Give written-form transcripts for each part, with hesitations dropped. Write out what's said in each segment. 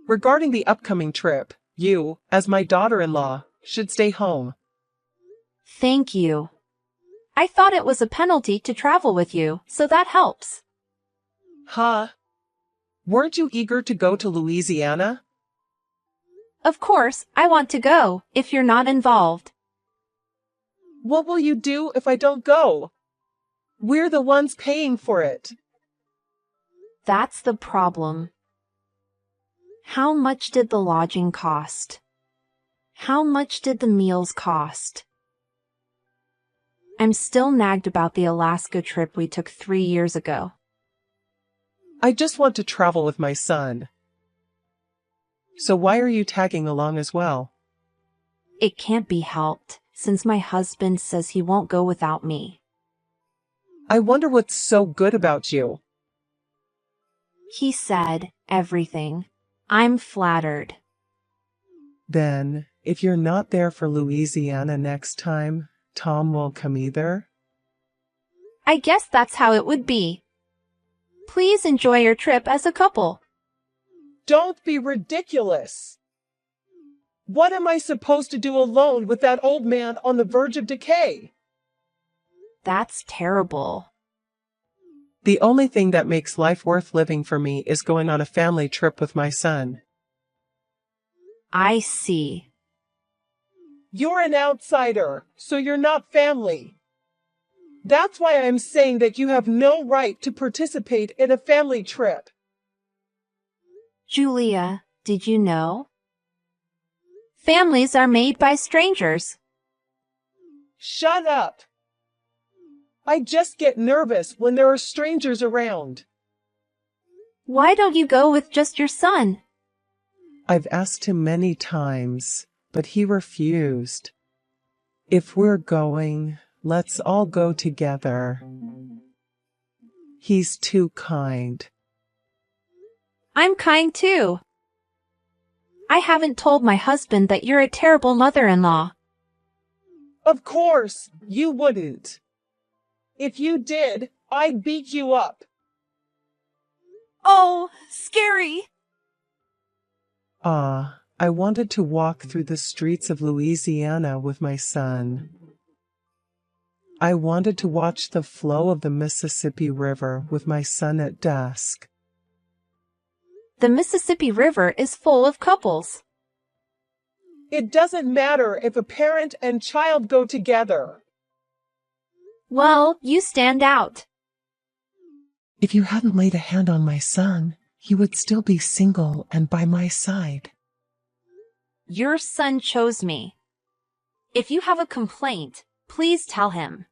Regarding the upcoming trip, you, as my daughter-in-law, should stay home. Thank you. I thought it was a penalty to travel with you, so that helps. Huh? Weren't you eager to go to Louisiana? Of course, I want to go, if you're not involved. What will you do if I don't go? We're the ones paying for it. That's the problem. How much did the lodging cost? How much did the meals cost? I'm still nagged about the Alaska trip we took 3 years ago. I just want to travel with my son. So why are you tagging along as well? It can't be helped, since my husband says he won't go without me. I wonder what's so good about you. He said everything. I'm flattered. Then, if you're not there for Louisiana next time, Tom will come either? I guess that's how it would be. Please enjoy your trip as a couple. Don't be ridiculous. What am I supposed to do alone with that old man on the verge of decay? That's terrible. The only thing that makes life worth living for me is going on a family trip with my son. I see. You're an outsider, so you're not family. That's why I'm saying that you have no right to participate in a family trip. Julia, did you know? Families are made by strangers. Shut up. I just get nervous when there are strangers around. Why don't you go with just your son? I've asked him many times, but he refused. If we're going, let's all go together. He's too kind. I'm kind too. I haven't told my husband that you're a terrible mother-in-law. Of course, you wouldn't. If you did, I'd beat you up. Oh, scary. I wanted to walk through the streets of Louisiana with my son. I wanted to watch the flow of the Mississippi River with my son at dusk. The Mississippi River is full of couples. It doesn't matter if a parent and child go together. Well, you stand out. If you hadn't laid a hand on my son, he would still be single and by my side. Your son chose me. If you have a complaint, please tell him.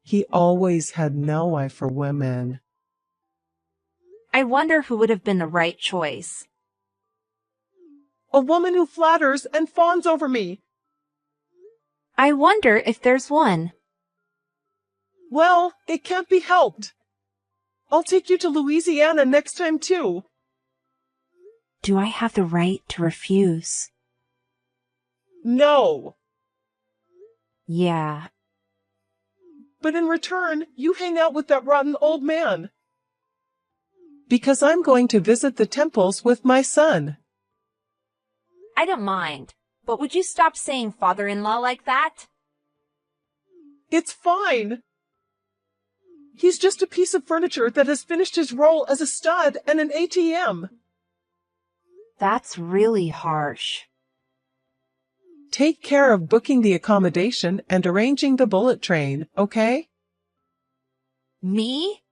He always had no eye for women. I wonder who would have been the right choice. A woman who flatters and fawns over me. I wonder if there's one. Well, it can't be helped. I'll take you to Louisiana next time too. Do I have the right to refuse? No. Yeah. But in return, you hang out with that rotten old man. Because I'm going to visit the temples with my son. I don't mind, but would you stop saying father-in-law like that? It's fine. He's just a piece of furniture that has finished his role as a stud and an ATM. That's really harsh. Take care of booking the accommodation and arranging the bullet train, okay? Me?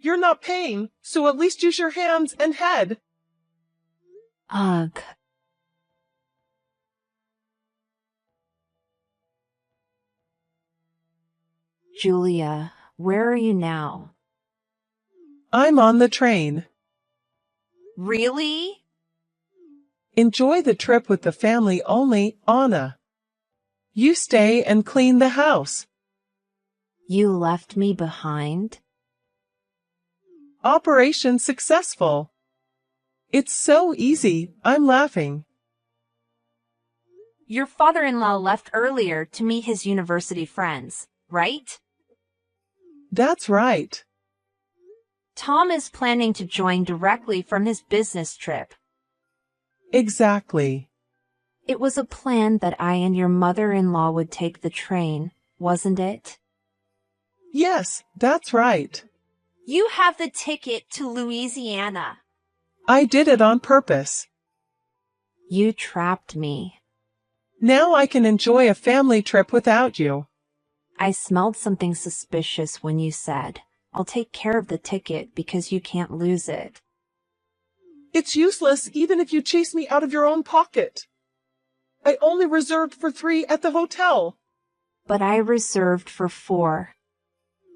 You're not paying, so at least use your hands and head. Ugh. Julia, where are you now? I'm on the train. Really? Enjoy the trip with the family only, Anna. You stay and clean the house. You left me behind? Operation successful. It's so easy, I'm laughing. Your father-in-law left earlier to meet his university friends, right? That's right. Tom is planning to join directly from his business trip. Exactly. It was a plan that I and your mother-in-law would take the train, wasn't it? Yes, that's right. You have the ticket to Louisiana. I did it on purpose. You trapped me. Now I can enjoy a family trip without you. I smelled something suspicious when you said, "I'll take care of the ticket because you can't lose it." It's useless even if you chase me out of your own pocket. I only reserved for 3 at the hotel. But I reserved for 4.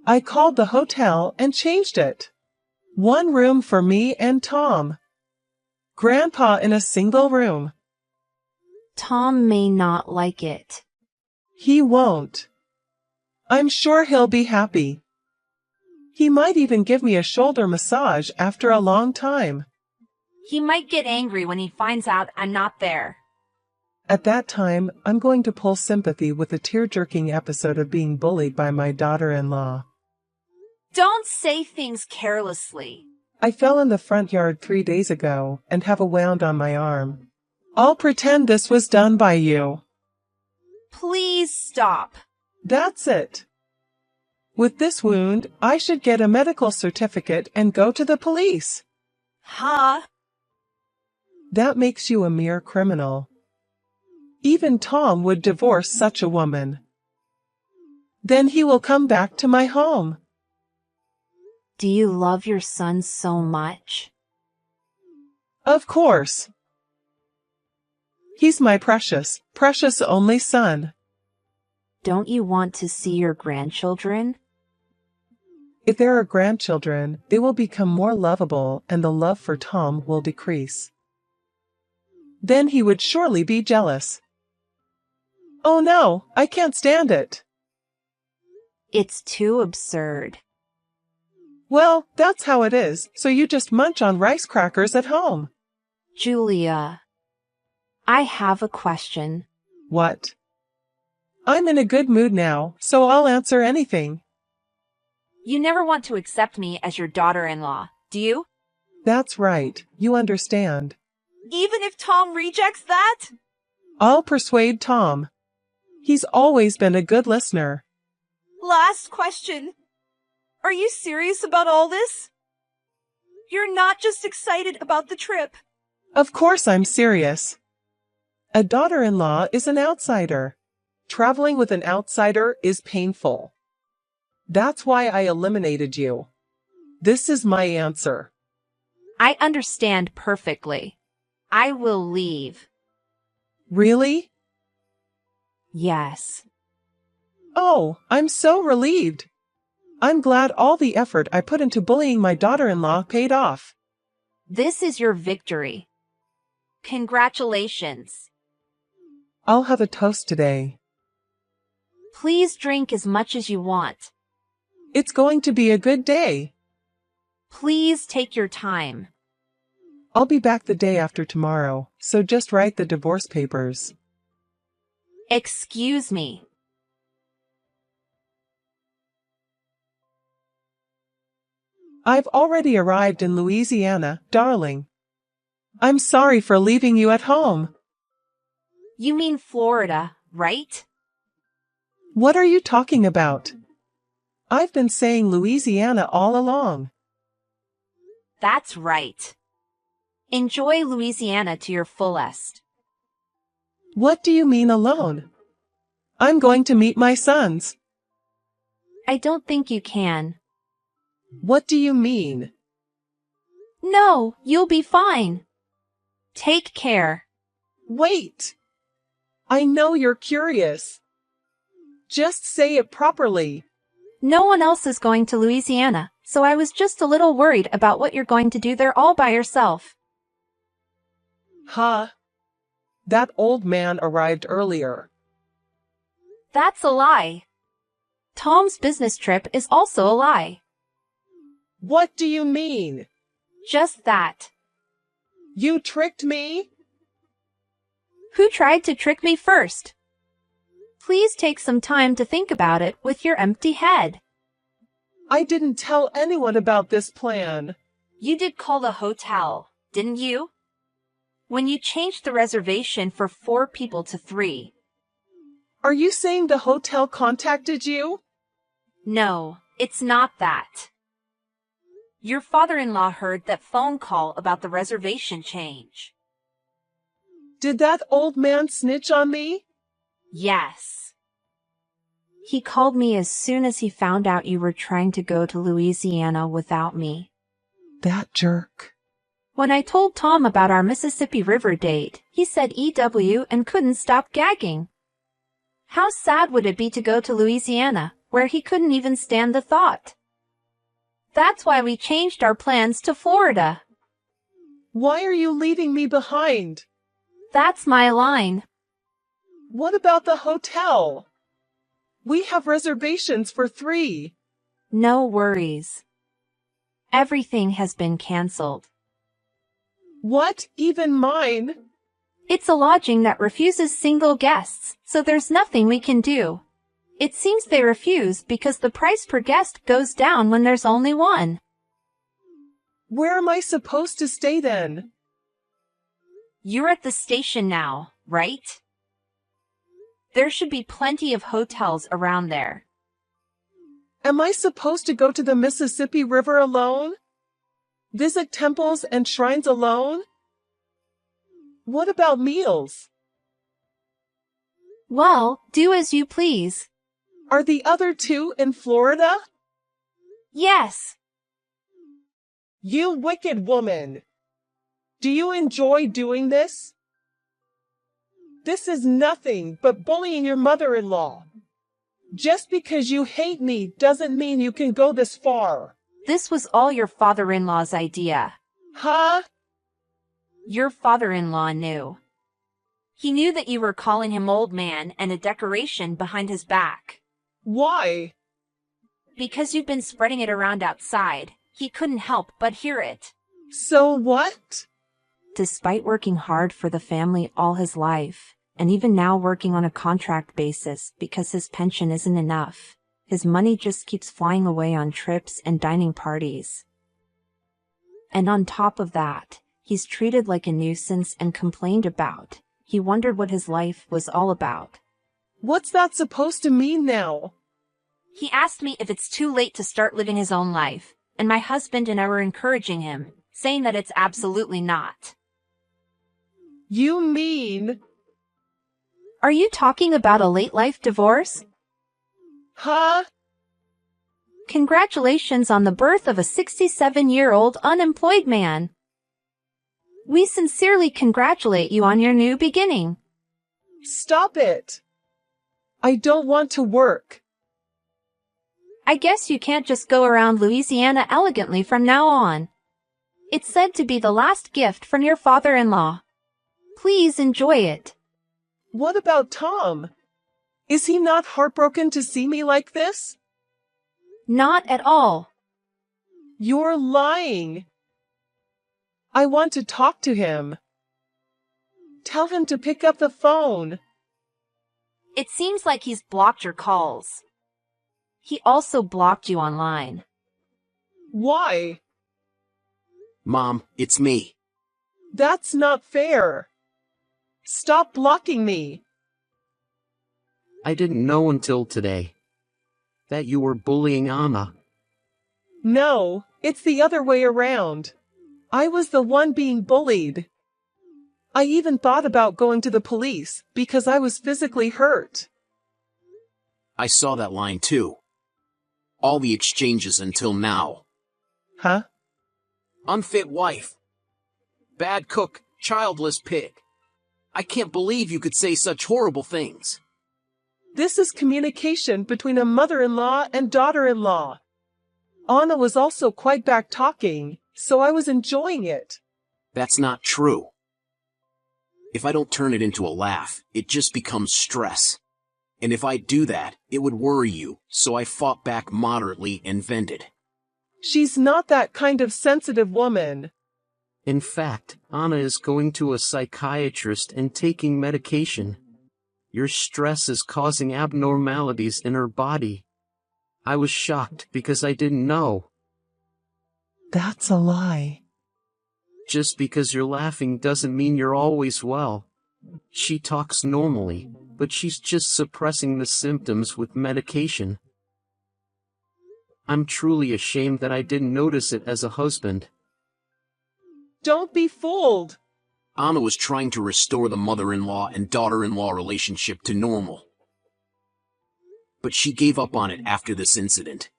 I called the hotel and changed it. 1 room for me and Tom. Grandpa in a single room. Tom may not like it. He won't. I'm sure he'll be happy. He might even give me a shoulder massage after a long time. He might get angry when he finds out I'm not there. At that time, I'm going to pull sympathy with the tear-jerking episode of being bullied by my daughter-in-law. Don't say things carelessly. I fell in the front yard 3 days ago and have a wound on my arm. I'll pretend this was done by you. Please stop. That's it. With this wound, I should get a medical certificate and go to the police. Huh? That makes you a mere criminal. Even Tom would divorce such a woman. Then he will come back to my home. Do you love your son so much? Of course. He's my precious, precious only son. Don't you want to see your grandchildren? If there are grandchildren, they will become more lovable and the love for Tom will decrease. Then he would surely be jealous. Oh no, I can't stand it. It's too absurd. Well, that's how it is, so you just munch on rice crackers at home. Julia, I have a question. What? I'm in a good mood now, so I'll answer anything. You never want to accept me as your daughter-in-law, do you? That's right, you understand. Even if Tom rejects that? I'll persuade Tom. He's always been a good listener. Last question. Are you serious about all this? You're not just excited about the trip. Of course I'm serious. A daughter-in-law is an outsider. Traveling with an outsider is painful. That's why I eliminated you. This is my answer. I understand perfectly. I will leave. Really? Yes. Oh, I'm so relieved. I'm glad all the effort I put into bullying my daughter-in-law paid off. This is your victory. Congratulations. I'll have a toast today. Please drink as much as you want. It's going to be a good day. Please take your time. I'll be back the day after tomorrow, so just write the divorce papers. Excuse me. I've already arrived in Louisiana, darling. I'm sorry for leaving you at home. You mean Florida, right? What are you talking about? I've been saying Louisiana all along. That's right. Enjoy Louisiana to your fullest. What do you mean alone? I'm going to meet my sons. I don't think you can. What do you mean? No, you'll be fine. Take care. Wait! I know you're curious. Just say it properly. No one else is going to Louisiana, so I was just a little worried about what you're going to do there all by yourself. Huh? That old man arrived earlier. That's a lie. Tom's business trip is also a lie. What do you mean? Just that. You tricked me? Who tried to trick me first? Please take some time to think about it with your empty head. I didn't tell anyone about this plan. You did call the hotel, didn't you? When you changed the reservation for 4 people to 3. Are you saying the hotel contacted you? No, it's not that. Your father-in-law heard that phone call about the reservation change. Did that old man snitch on me? Yes. He called me as soon as he found out you were trying to go to Louisiana without me. That jerk. When I told Tom about our Mississippi River date, he said EW and couldn't stop gagging. How sad would it be to go to Louisiana, where he couldn't even stand the thought? That's why we changed our plans to Florida. Why are you leaving me behind? That's my line. What about the hotel? We have reservations for 3. No worries. Everything has been canceled. What, even mine? It's a lodging that refuses single guests, so there's nothing we can do. It seems they refuse because the price per guest goes down when there's only one. Where am I supposed to stay then? You're at the station now, right? There should be plenty of hotels around there. Am I supposed to go to the Mississippi River alone? Visit temples and shrines alone? What about meals? Well, do as you please. Are the other 2 in Florida? Yes. You wicked woman! Do you enjoy doing this? This is nothing but bullying your mother-in-law. Just because you hate me doesn't mean you can go this far. This was all your father-in-law's idea. Huh? Your father-in-law knew. He knew that you were calling him old man and a decoration behind his back. Why? Because you've been spreading it around outside. He couldn't help but hear it. So what? Despite working hard for the family all his life, and even now working on a contract basis because his pension isn't enough, his money just keeps flying away on trips and dining parties. And on top of that, he's treated like a nuisance and complained about. He wondered what his life was all about. What's that supposed to mean now? He asked me if it's too late to start living his own life, and my husband and I were encouraging him, saying that it's absolutely not. You mean? Are you talking about a late life divorce? Huh? Congratulations on the birth of a 67-year-old unemployed man. We sincerely congratulate you on your new beginning. Stop it! I don't want to work. I guess you can't just go around Louisiana elegantly from now on. It's said to be the last gift from your father-in-law. Please enjoy it. What about Tom? Is he not heartbroken to see me like this? Not at all. You're lying. I want to talk to him. Tell him to pick up the phone. It seems like he's blocked your calls. He also blocked you online. Why? Mom, it's me. That's not fair. Stop blocking me. I didn't know until today that you were bullying Anna. No, it's the other way around. I was the one being bullied. I even thought about going to the police because I was physically hurt. I saw that line too. All the exchanges until now. Huh? Unfit wife. Bad cook, childless pig. I can't believe you could say such horrible things. This is communication between a mother-in-law and daughter-in-law. Anna was also quite back-talking, so I was enjoying it. That's not true. If I don't turn it into a laugh, it just becomes stress. And if I do that, it would worry you, so I fought back moderately and vented. She's not that kind of sensitive woman. In fact, Anna is going to a psychiatrist and taking medication. Your stress is causing abnormalities in her body. I was shocked because I didn't know. That's a lie. Just because you're laughing doesn't mean you're always well. She talks normally, but she's just suppressing the symptoms with medication. I'm truly ashamed that I didn't notice it as a husband. Don't be fooled. Anna was trying to restore the mother-in-law and daughter-in-law relationship to normal. But she gave up on it after this incident.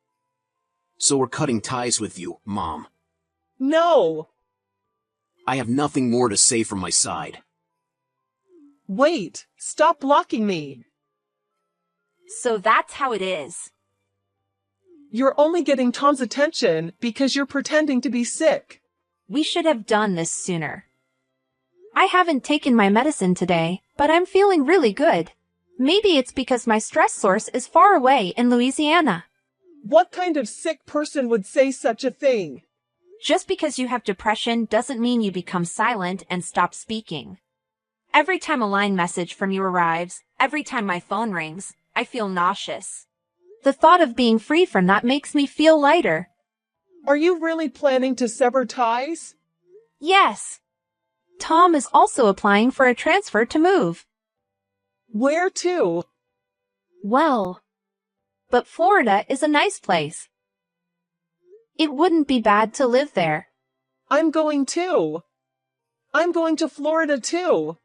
So we're cutting ties with you, Mom. No. I have nothing more to say from my side. Wait, stop blocking me. So that's how it is. You're only getting Tom's attention because you're pretending to be sick. We should have done this sooner. I haven't taken my medicine today, but I'm feeling really good. Maybe it's because my stress source is far away in Louisiana. What kind of sick person would say such a thing? Just because you have depression doesn't mean you become silent and stop speaking. Every time a line message from you arrives, every time my phone rings, I feel nauseous. The thought of being free from that makes me feel lighter. Are you really planning to sever ties? Yes. Tom is also applying for a transfer to move. Where to? Well, but Florida is a nice place. It wouldn't be bad to live there. I'm going too. I'm going to Florida too.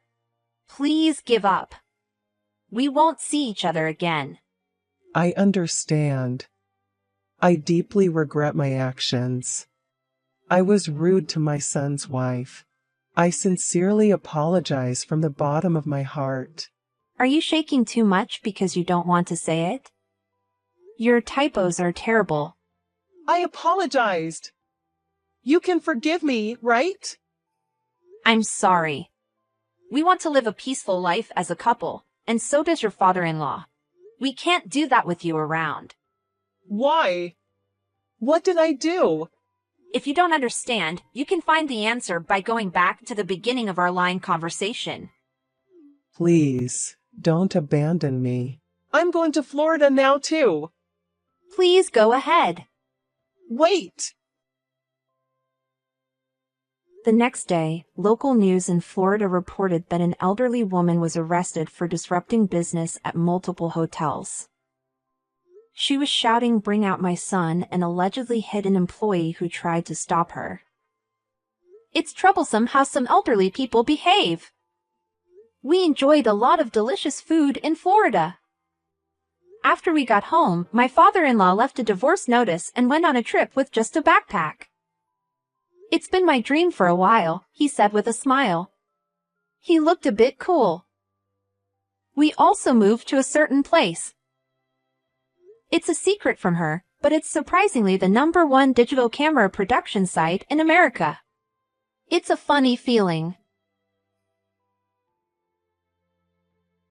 Please give up. We won't see each other again. I understand. I deeply regret my actions. I was rude to my son's wife. I sincerely apologize from the bottom of my heart. Are you shaking too much because you don't want to say it? Your typos are terrible. I apologized. You can forgive me, right? I'm sorry. We want to live a peaceful life as a couple, and so does your father-in-law. We can't do that with you around. Why? What did I do? If you don't understand, you can find the answer by going back to the beginning of our line conversation. Please, don't abandon me. I'm going to Florida now too. Please go ahead. Wait! The next day, local news in Florida reported that an elderly woman was arrested for disrupting business at multiple hotels. She was shouting, "Bring out my son," and allegedly hit an employee who tried to stop her. It's troublesome how some elderly people behave. We enjoyed a lot of delicious food in Florida. After we got home, my father-in-law left a divorce notice and went on a trip with just a backpack. It's been my dream for a while, he said with a smile. He looked a bit cool. We also moved to a certain place. It's a secret from her, but it's surprisingly the #1 digital camera production site in America. It's a funny feeling.